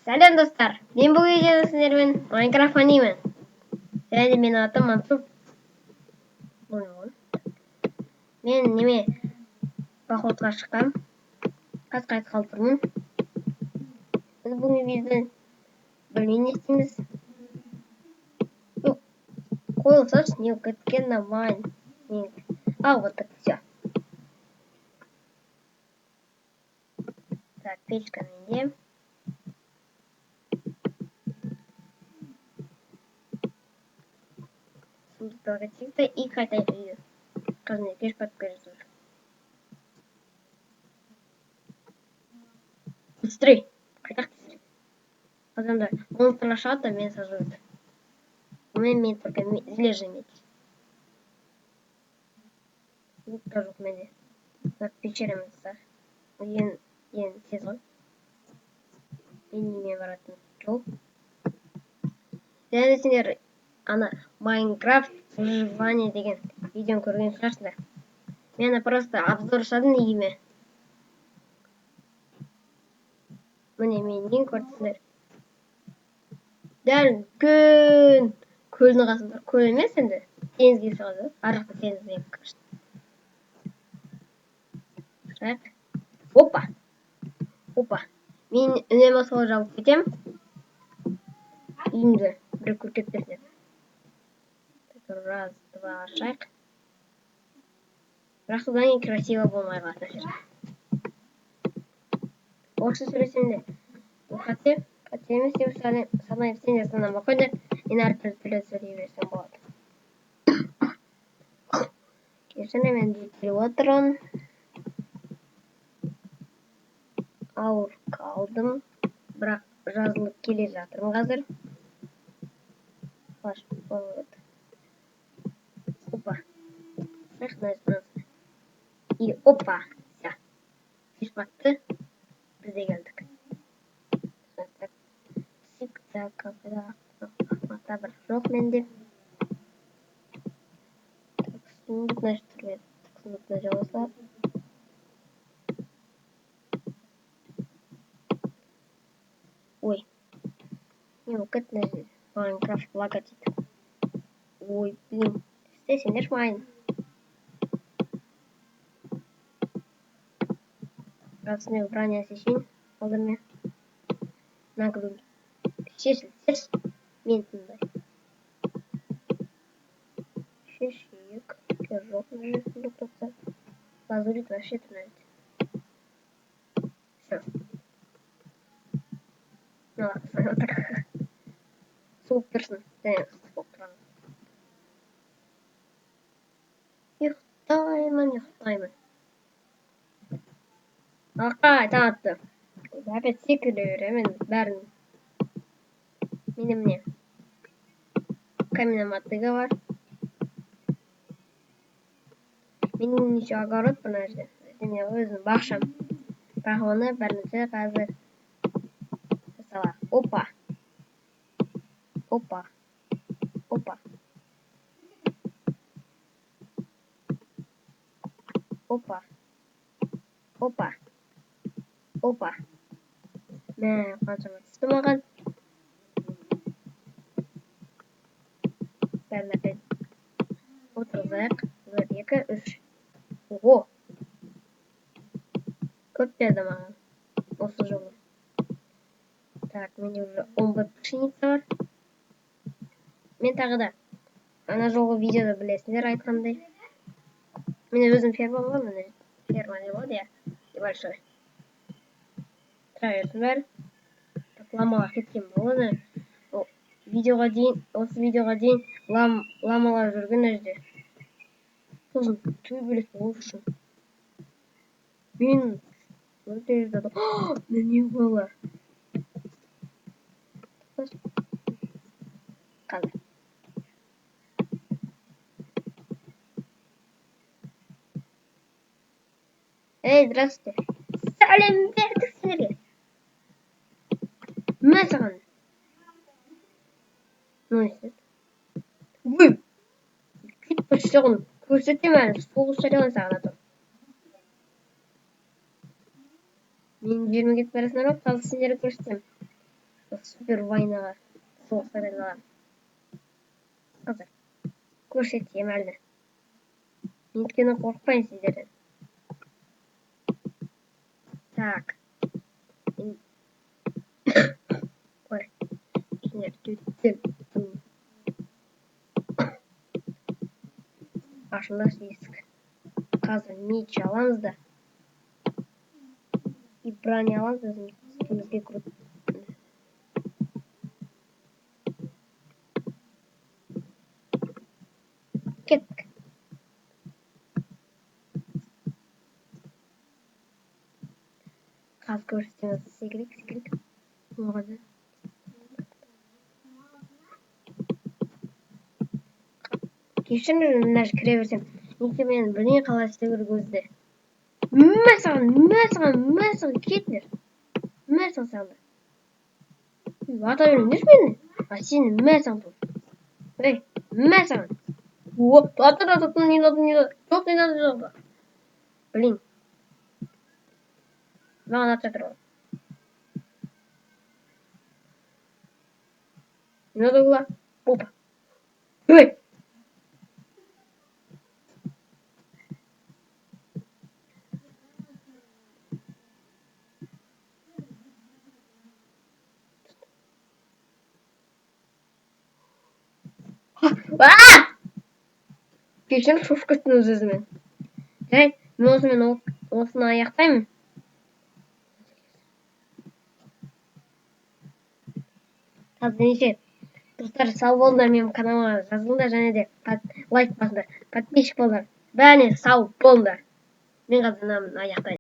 Сәлем достар, мен бұл видеода сіздермен Майнкрафт ойнаймын. Және менің атым Мансур. Мен походқа шыққам. Қайтып қалып тұрмын. Біз бүгін видеода білмеймін не істейміз. Қойылсашы, не кеткен нормально. Вот так все. Так, печка менде. Сундуктарға и қайтайық үйге. Қазір кеш батып келе жатыр. Быстрей, қайтақ быстрей. Қазанда монстрлар шығады да мені сожрут. Мен только железо иметь. Лук-то жоқ менде. Так, печереміз сар. Ең тез ғой. Мен немен баратын жол. Және сендер ана Майнкрафт выживание деген видеоны көрген шығарсыңдар. Мен просто обзор жасадым негеме. Міне мен нең көрдіңдер. Дәл көлдің қасында. Көл емес енді. Теңізге шығады. Ар жақта теңізге кірші. Опа. Мен үнемі сол жауып кетем. Үйімді бір көркет берсін. Раз, два, шайқ. Бірақ содан кейін красиво болмай қалады. Орысша сөйлесем де. Қате емес деп санайып сендер санамай қойды. Мен әртүрлі тілде сөйлей берсем болады. Кешірім мен келіп отырмын. Ауыр қалдым. Бірақ жазылып келе жатырмын қазір. Флаш болады. Опа. И опа. Все. Кеш батты. Біз де келдік. Сик-так. Ақмақта бір жоқ менде. Сундук значит тұрмайды. Сундукта жалғаса. Ой. Не оқыт нәрсе. Майнкрафт лагать дейді. Ой, блин. Істесеңдер майын. Расымен броня сешейін. Алдырмен. Наглый. Шешіл. Мен тыңдай. Шешейік. Жоқ нәрсе сундуктатса. Лазурит вообще тунайды. Все. Ну ладно, так. Суып тұрсын. Және суып тұрған. Ұйықтаймын. Ақай, таң атты. Опять секілі өремен бәрін. Менің міне. Каменная мотыга бар. Менің неше огород бір нәрсе. Мен өзім бақшам. Бірақ оны бір нәрсе қазір жасала. Опа. Мә, қаншама түсті маған. Бәрін әпет. Отырғызайық. 1, 2, 3. Ого. Көп берді маған. Осы жолы. Так, менде уже 11 пшеница бар. Мен тағы да ана жолғы видеода білесіңдер айтқандай. Мен өзім ферма бар, міне ферма не болады, я. Небольшой. Травертің бәрі. Так, ламаға кеткен болады. Осы видеоға дейін ламалар жүрген әжде. Сосын төбелес болу үшін. Мен өте жүрді. Мен не қойлар? Қалды. Эй, здравствуйте. Сәлем бердік сіздерге. Мә саған. Ну, естет. Ой! Кит почтағын көрсетем әлі. Соғыс жариялан саған атым. Мен жеріме кетіп бәресін арап, қазір сендері көрсетем. супер войнаға соғысқа дайындаламын. Қазір көрсетейін әлі. Мен өйткені қорықпаймын сіздерден. Так. Ой. Ашылды есік. Қазір меч аламыз да. И броня аламыз өзімізге үстімізге кіріп. Кеттік. Қазір көрсетеміз. Секірек. Оғады. Кешіріңіз, мына кіре берсем. Неге мен бірдеңе қалай істеу керек өзі. Мә саған кетіңдер. Мә саған. Ата беріңдер мені. А сені мә саған. Эй, мә саған. Вот, не надо. Блин. Маған ата тұрған. Не надо было. Опа. Эй. Кешірім шошып кеттім өзімен. Жарайды, мен осыны аяқтаймын. Қазір достар, сау болыңдар, менің каналыма жазылыңдар және де лайк басыңдар, подписчик болыңдар. Бәріне сау болыңдар. Мен қазір аяқтаймын.